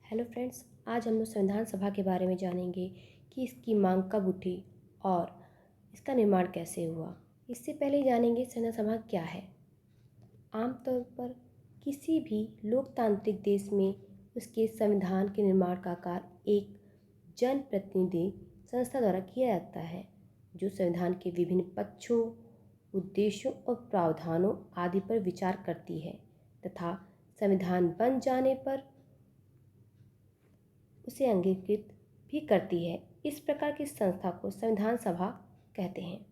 Hello friends, आज हम लोग संविधान सभा के बारे में जानेंगे कि इसकी मांग कब उठी और इसका निर्माण कैसे हुआ। इससे पहले जानेंगे संविधान सभा क्या है। आमतौर पर किसी भी लोकतांत्रिक देश में उसके संविधान के निर्माण का कार्य एक जनप्रतिनिधि संस्था द्वारा किया जाता है, जो संविधान के विभिन्न पक्षों, उद्देश्यों और प्रावधानों आदि पर विचार करती है तथा संविधान बन जाने पर उसे अंगीकृत भी करती है। इस प्रकार की संस्था को संविधान सभा कहते हैं।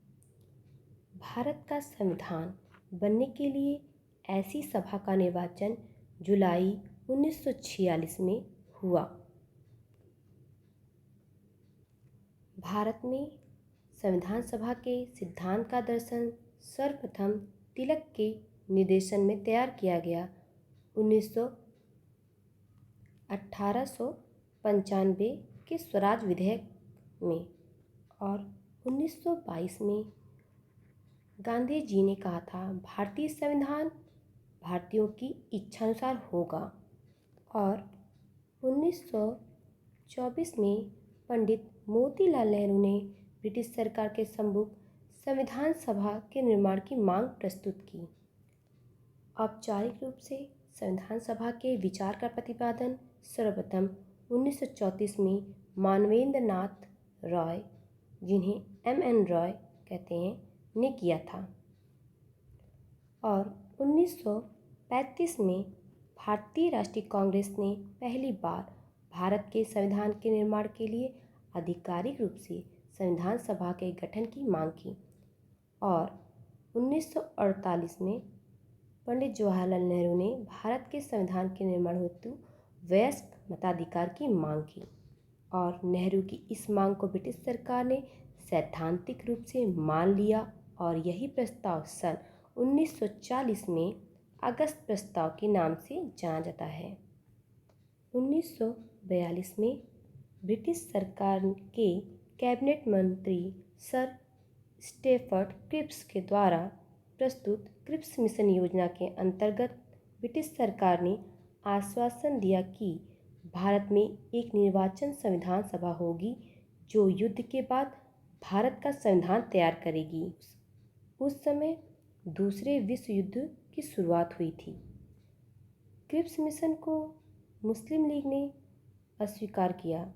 भारत का संविधान बनने के लिए ऐसी सभा का निर्वाचन जुलाई 1946 में हुआ। भारत में संविधान सभा के सिद्धांत का दर्शन सर्वप्रथम तिलक के निर्देशन में तैयार किया गया 1895 के स्वराज विधेयक में, और 1922 में गांधी जी ने कहा था भारतीय संविधान भारतीयों की इच्छानुसार होगा, और 1924 में पंडित मोतीलाल नेहरू ने ब्रिटिश सरकार के सम्मुख संविधान सभा के निर्माण की मांग प्रस्तुत की। औपचारिक रूप से संविधान सभा के विचार का प्रतिपादन सर्वप्रथम 1934 में मानवेंद्र नाथ रॉय, जिन्हें एम.एन. रॉय कहते हैं, ने किया था, और 1935 में भारतीय राष्ट्रीय कांग्रेस ने पहली बार भारत के संविधान के निर्माण के लिए आधिकारिक रूप से संविधान सभा के गठन की मांग की, और 1948 में पंडित जवाहरलाल नेहरू ने भारत के संविधान के निर्माण हेतु वयस्क मताधिकार की मांग की, और नेहरू की इस मांग को ब्रिटिश सरकार ने सैद्धांतिक रूप से मान लिया, और यही प्रस्ताव सन 1940 में अगस्त प्रस्ताव के नाम से जाना जाता है। 1942 में ब्रिटिश सरकार के कैबिनेट मंत्री सर स्टैफर्ड क्रिप्स के द्वारा प्रस्तुत क्रिप्स मिशन योजना के अंतर्गत ब्रिटिश सरकार ने आश्वासन दिया कि भारत में एक निर्वाचन संविधान सभा होगी जो युद्ध के बाद भारत का संविधान तैयार करेगी। उस समय दूसरे विश्व युद्ध की शुरुआत हुई थी। क्रिप्स मिशन को मुस्लिम लीग ने अस्वीकार किया,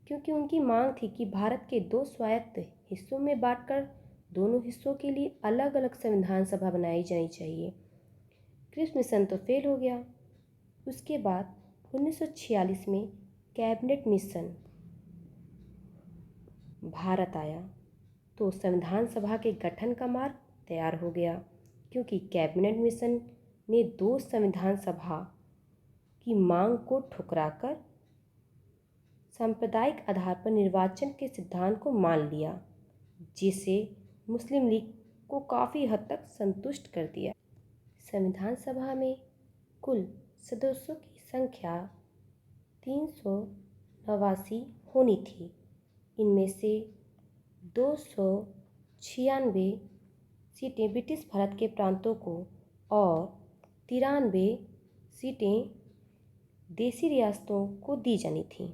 क्योंकि उनकी मांग थी कि भारत के दो स्वायत्त हिस्सों में बांटकर दोनों हिस्सों के लिए अलग अलग संविधान सभा बनाई जानी चाहिए। क्रिप्स मिशन तो फेल हो गया। उसके बाद 1946 में कैबिनेट मिशन भारत आया, तो संविधान सभा के गठन का मार्ग तैयार हो गया, क्योंकि कैबिनेट मिशन ने दो संविधान सभा की मांग को ठुकराकर सांप्रदायिक आधार पर निर्वाचन के सिद्धांत को मान लिया, जिसे मुस्लिम लीग को काफ़ी हद तक संतुष्ट कर दिया। संविधान सभा में कुल सदस्यों की संख्या 389 होनी थी। इनमें से 296 सीटें ब्रिटिश भारत के प्रांतों को और 93 सीटें देसी रियासतों को दी जानी थीं।